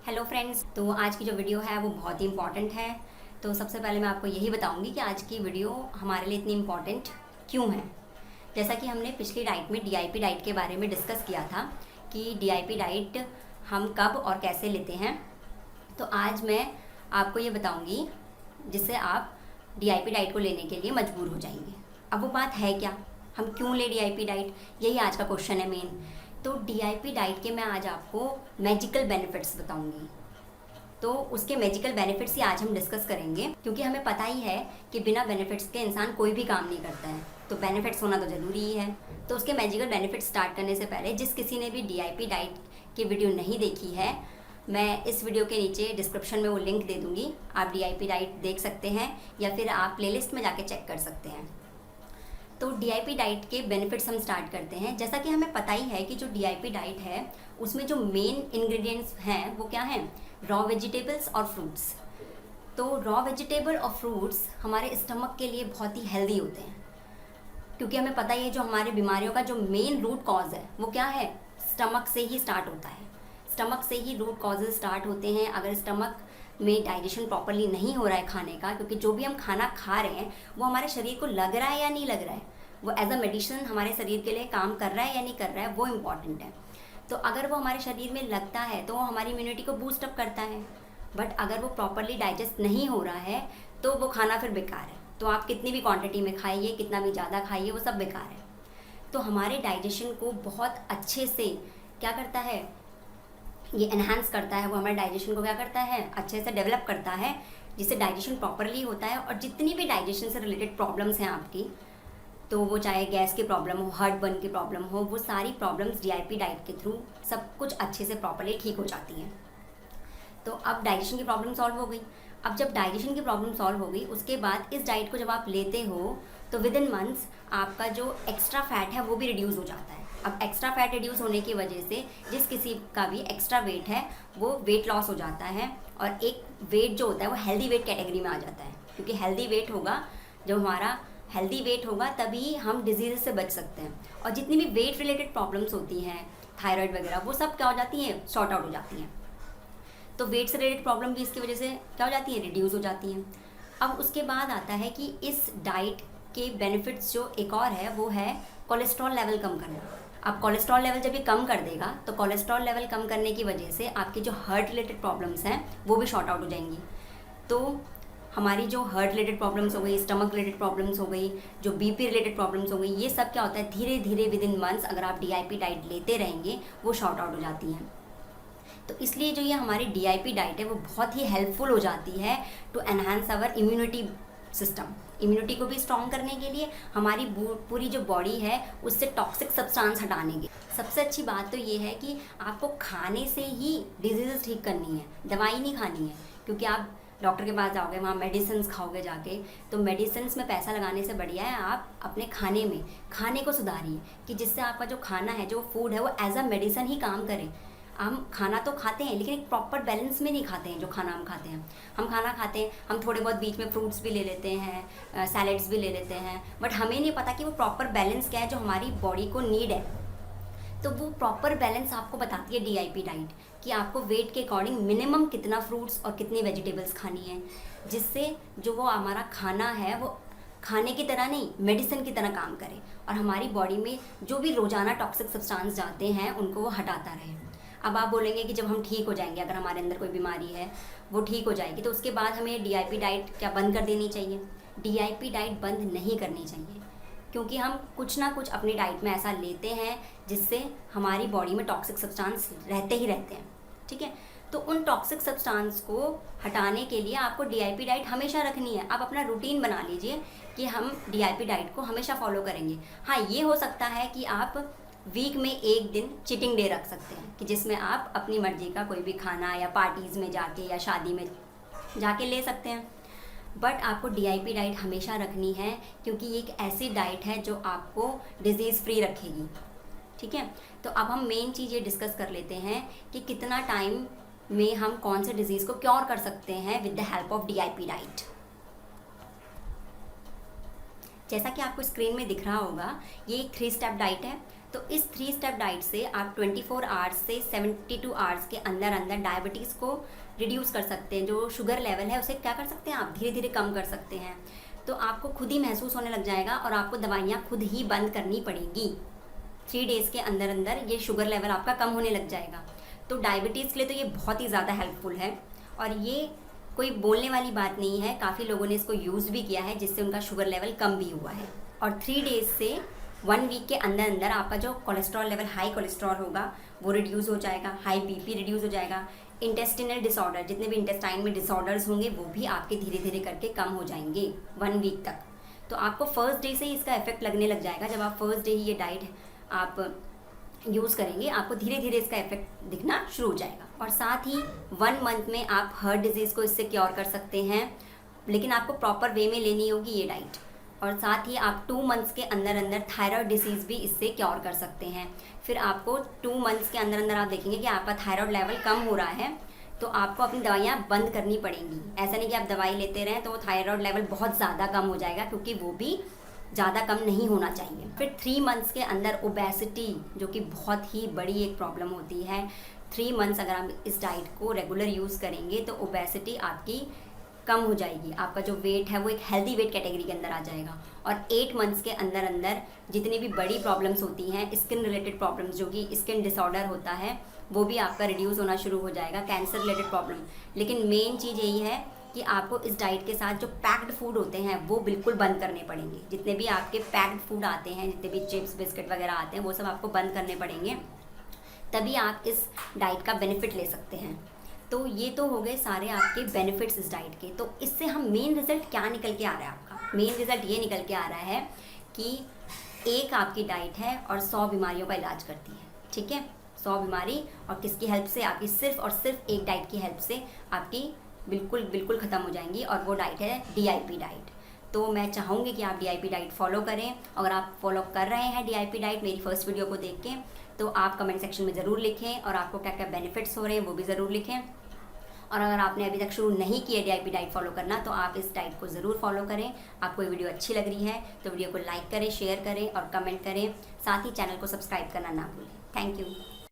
Hello friends, तो आज की जो वीडियो है वो बहुत ही इम्पॉर्टेंट है। तो सबसे पहले मैं आपको यही बताऊंगी कि आज की वीडियो हमारे लिए इतनी इम्पॉर्टेंट क्यों है। जैसा कि हमने पिछली डाइट में डीआईपी डाइट के बारे में डिस्कस किया था कि डीआईपी डाइट हम कब और कैसे लेते हैं, तो आज मैं आपको ये बताऊंगी जिससे आप डीआईपी डाइट को लेने के लिए मजबूर हो जाएंगे। अब वो बात है क्या, हम क्यों ले डीआईपी डाइट, यही आज का क्वेश्चन है मेन। तो डीआईपी डाइट के मैं आज आपको मैजिकल बेनिफिट्स बताऊंगी। तो उसके मैजिकल बेनिफिट्स ही आज हम डिस्कस करेंगे, क्योंकि हमें पता ही है कि बिना बेनिफिट्स के इंसान कोई भी काम नहीं करता है, तो बेनिफिट्स होना तो ज़रूरी ही है। तो उसके मैजिकल बेनिफिट्स स्टार्ट करने से पहले जिस किसी ने भी डीआईपी डाइट की वीडियो नहीं देखी है, मैं इस वीडियो के नीचे डिस्क्रिप्शन में वो लिंक दे दूँगी, आप डीआईपी डाइट देख सकते हैं या फिर आप प्लेलिस्ट में जाके चेक कर सकते हैं। तो डीआईपी डाइट के बेनिफिट्स हम स्टार्ट करते हैं। जैसा कि हमें पता ही है कि जो डीआईपी डाइट है उसमें जो मेन इंग्रेडिएंट्स हैं वो क्या हैं, रॉ वेजिटेबल्स और फ्रूट्स। तो रॉ वेजिटेबल और फ्रूट्स हमारे स्टमक के लिए बहुत ही हेल्दी होते हैं, क्योंकि हमें पता ही है जो हमारे बीमारियों का जो मेन रूट कॉज है वो क्या है, स्टमक से ही स्टार्ट होता है। स्टमक से ही रूट कॉजेज स्टार्ट होते हैं। अगर स्टमक में डाइजेशन प्रॉपरली नहीं हो रहा है खाने का, क्योंकि जो भी हम खाना खा रहे हैं वो हमारे शरीर को लग रहा है या नहीं लग रहा है, वो एज अ मेडिसिन हमारे शरीर के लिए काम कर रहा है या नहीं कर रहा है, वो इम्पॉर्टेंट है। तो अगर वो हमारे शरीर में लगता है तो वो हमारी इम्यूनिटी को बूस्ट अप करता है, बट अगर वो प्रॉपरली डाइजेस्ट नहीं हो रहा है तो वो खाना फिर बेकार है। तो आप कितनी भी क्वांटिटी में खाइए, कितना भी ज़्यादा खाइए, वो सब बेकार है। तो हमारे डाइजेशन को बहुत अच्छे से क्या करता है, ये एनहांस करता है, वो हमारे डाइजेशन को क्या करता है, अच्छे से डेवलप करता है, जिससे डाइजेशन प्रॉपरली होता है। और जितनी भी डाइजेशन से रिलेटेड प्रॉब्लम्स हैं आपकी, तो वो चाहे गैस की प्रॉब्लम हो, हार्ट बर्न की प्रॉब्लम हो, वो सारी प्रॉब्लम्स डीआईपी डाइट के थ्रू सब कुछ अच्छे से प्रॉपरली ठीक हो जाती हैं। तो अब डाइजेशन की प्रॉब्लम सॉल्व हो गई। अब जब डाइजेशन की प्रॉब्लम सॉल्व हो गई, उसके बाद इस डाइट को जब आप लेते हो तो विद इन मंथ्स आपका जो एक्स्ट्रा फैट है वो भी रिड्यूस हो जाता है। अब एक्स्ट्रा फैट रिड्यूस होने की वजह से जिस किसी का भी एक्स्ट्रा वेट है वो वेट लॉस हो जाता है, और एक वेट जो होता है वो हेल्दी वेट कैटेगरी में आ जाता है। क्योंकि हेल्दी वेट होगा, जब हमारा हेल्दी वेट होगा तभी हम डिजीज़ से बच सकते हैं। और जितनी भी वेट रिलेटेड प्रॉब्लम्स होती हैं, थायराइड वगैरह, वो सब क्या हो जाती हैं, सॉर्ट आउट हो जाती हैं। तो वेट से रिलेटेड प्रॉब्लम भी इसकी वजह से क्या हो जाती है, रिड्यूस हो जाती हैं। अब उसके बाद आता है कि इस डाइट के बेनिफिट्स जो एक और है वो है कोलेस्ट्रॉल लेवल कम करना। अब कोलेस्ट्रॉल लेवल जब ये कम कर देगा तो कोलेस्ट्रॉल लेवल कम करने की वजह से आपके जो हार्ट रिलेटेड प्रॉब्लम्स हैं वो भी शॉर्ट आउट हो जाएंगी। तो हमारी जो हार्ट रिलेटेड प्रॉब्लम्स हो गई, स्टमक रिलेटेड प्रॉब्लम्स हो गई, जो बीपी रिलेटेड प्रॉब्लम्स हो गई, ये सब क्या होता है, धीरे धीरे विद इन मंथ्स अगर आप डीआईपी डाइट लेते रहेंगे वो शॉर्ट आउट हो जाती हैं। तो इसलिए जो ये हमारी डीआईपी डाइट है वो बहुत ही हेल्पफुल हो जाती है to enhance our immunity system. Immunity को भी स्ट्रॉन्ग करने के लिए, हमारी पूरी जो बॉडी है उससे टॉक्सिक सब्सटेंस हटाने के। सबसे अच्छी बात तो ये है कि आपको खाने से ही डिजीज़ ठीक करनी है, दवाई नहीं खानी है। क्योंकि आप डॉक्टर के पास जाओगे, वहाँ मेडिसिन खाओगे जाके, तो मेडिसिन में पैसा लगाने से बढ़िया है आप अपने खाने को सुधारिए, कि जिससे आपका जो खाना है, जो फूड है, वो एज अ मेडिसिन ही काम करे। हम खाना तो खाते हैं लेकिन एक प्रॉपर बैलेंस में नहीं खाते हैं। जो खाना हम खाते हैं, हम खाना खाते हैं, हम थोड़े बहुत बीच में फ्रूट्स भी ले लेते हैं, सैलेड्स भी ले लेते हैं, बट हमें नहीं पता कि वो प्रॉपर बैलेंस क्या है जो हमारी बॉडी को नीड है। तो वो प्रॉपर बैलेंस आपको बताती है डीआईपी डाइट, कि आपको वेट के अकॉर्डिंग मिनिमम कितना फ्रूट्स और कितनी वेजिटेबल्स खानी है, जिससे जो वो हमारा खाना है वो खाने की तरह नहीं, मेडिसिन की तरह काम करे, और हमारी बॉडी में जो भी रोजाना टॉक्सिक सब्सटेंस जाते हैं उनको वो हटाता रहे। अब आप बोलेंगे कि जब हम ठीक हो जाएंगे, अगर हमारे अंदर कोई बीमारी है वो ठीक हो जाएगी, तो उसके बाद हमें डीआईपी डाइट क्या बंद कर देनी चाहिए? डीआईपी डाइट बंद नहीं करनी चाहिए, क्योंकि हम कुछ ना कुछ अपनी डाइट में ऐसा लेते हैं जिससे हमारी बॉडी में टॉक्सिक सब्सटेंस रहते ही रहते हैं। ठीक है, तो उन टॉक्सिक सब्सटेंस को हटाने के लिए आपको डीआईपी डाइट हमेशा रखनी है। आप अपना रूटीन बना लीजिए कि हम डीआईपी डाइट को हमेशा फॉलो करेंगे। हाँ, ये हो सकता है कि आप वीक में एक दिन चीटिंग डे रख सकते हैं, कि जिसमें आप अपनी मर्जी का कोई भी खाना या पार्टीज़ में जाके या शादी में जाके ले सकते हैं, बट आपको डीआईपी डाइट हमेशा रखनी है, क्योंकि ये एक ऐसी डाइट है जो आपको डिजीज़ फ्री रखेगी। ठीक है, तो अब हम मेन चीज़ ये डिस्कस कर लेते हैं कि कितना टाइम में हम कौन से डिजीज़ को क्योर कर सकते हैं with the help of DIP diet. जैसा कि आपको स्क्रीन में दिख रहा होगा, ये एक 3 स्टेप डाइट है। तो इस 3 स्टेप डाइट से आप 24 आवर्स से 72 आवर्स के अंदर अंदर डायबिटीज़ को रिड्यूस कर सकते हैं। जो शुगर लेवल है उसे क्या कर सकते हैं, आप धीरे धीरे कम कर सकते हैं। तो आपको खुद ही महसूस होने लग जाएगा और आपको दवाइयाँ खुद ही बंद करनी पड़ेंगी। 3 डेज़ के अंदर अंदर ये शुगर लेवल आपका कम होने लग जाएगा। तो डायबिटीज़ के लिए तो ये बहुत ही ज़्यादा हेल्पफुल है और ये कोई बोलने वाली बात नहीं है। काफ़ी लोगों ने इसको यूज़ भी किया है, जिससे उनका शुगर लेवल कम भी हुआ है। और 3 डेज़ से 1 वीक के अंदर अंदर आपका जो कोलेस्ट्रॉल लेवल, हाई कोलेस्ट्रॉल होगा वो रिड्यूस हो जाएगा, हाई बीपी रिड्यूस हो जाएगा। इंटेस्टिनल डिसऑर्डर, जितने भी इंटेस्टाइन में डिसऑर्डर्स होंगे वो भी आपके धीरे धीरे करके कम हो जाएंगे 1 वीक तक। तो आपको फर्स्ट डे से ही इसका इफेक्ट लगने लग जाएगा। जब आप फर्स्ट डे ही ये डाइट आप यूज़ करेंगे, आपको धीरे धीरे इसका इफेक्ट दिखना शुरू हो जाएगा। और साथ ही 1 मंथ में आप हार्ट डिजीज़ को इससे क्योर कर सकते हैं, लेकिन आपको प्रॉपर वे में लेनी होगी ये डाइट। और साथ ही आप 2 मंथ्स के अंदर अंदर थायराइड डिसीज़ भी इससे क्योर कर सकते हैं। फिर आपको 2 मंथ्स के अंदर अंदर आप देखेंगे कि आपका थायराइड लेवल कम हो रहा है, तो आपको अपनी दवाइयाँ बंद करनी पड़ेंगी। ऐसा नहीं कि आप दवाई लेते रहें तो थायराइड लेवल बहुत ज़्यादा कम हो जाएगा, क्योंकि वो भी ज़्यादा कम नहीं होना चाहिए। फिर 3 मंथ्स के अंदर ओबेसिटी, जो कि बहुत ही बड़ी एक प्रॉब्लम होती है, 3 मंथ्स अगर आप इस डाइट को रेगुलर यूज़ करेंगे तो ओबेसिटी आपकी कम हो जाएगी। आपका जो वेट है वो एक हेल्दी वेट कैटेगरी के अंदर आ जाएगा। और 8 मंथ्स के अंदर अंदर जितनी भी बड़ी प्रॉब्लम्स होती हैं, स्किन रिलेटेड प्रॉब्लम्स, जो कि स्किन डिसऑर्डर होता है, वो भी आपका रिड्यूस होना शुरू हो जाएगा, कैंसर रिलेटेड प्रॉब्लम। लेकिन मेन चीज़ यही है कि आपको इस डाइट के साथ जो पैक्ड फूड होते हैं वो बिल्कुल बंद करने पड़ेंगे। जितने भी आपके पैक्ड फूड आते हैं, जितने भी चिप्स बिस्किट वगैरह आते हैं, वो सब आपको बंद करने पड़ेंगे, तभी आप इस डाइट का बेनिफिट ले सकते हैं। तो ये तो हो गए सारे आपके बेनिफिट्स इस डाइट के। तो इससे हम मेन रिजल्ट क्या निकल के आ रहा है आपका? मेन रिजल्ट ये निकल के आ रहा है कि एक आपकी डाइट है और 100 बीमारियों का इलाज करती है। ठीक है, 100 बीमारी, और किसकी हेल्प से? आपकी सिर्फ और सिर्फ एक डाइट की हेल्प से आपकी बिल्कुल बिल्कुल ख़त्म हो जाएंगी। और वो डाइट है DIP डाइट। तो मैं चाहूँगी कि आप DIP डाइट फॉलो करें। अगर आप फॉलो कर रहे हैं DIP डाइट मेरी फर्स्ट वीडियो को देख के, तो आप कमेंट सेक्शन में ज़रूर लिखें और आपको क्या क्या बेनिफिट्स हो रहे हैं वो भी ज़रूर लिखें। और अगर आपने अभी तक शुरू नहीं किया DIP डाइट फॉलो करना, तो आप इस डाइट को ज़रूर फॉलो करें। आपको ये वीडियो अच्छी लग रही है तो वीडियो को लाइक करें, शेयर करें और कमेंट करें। साथ ही चैनल को सब्सक्राइब करना ना भूलें। Thank you.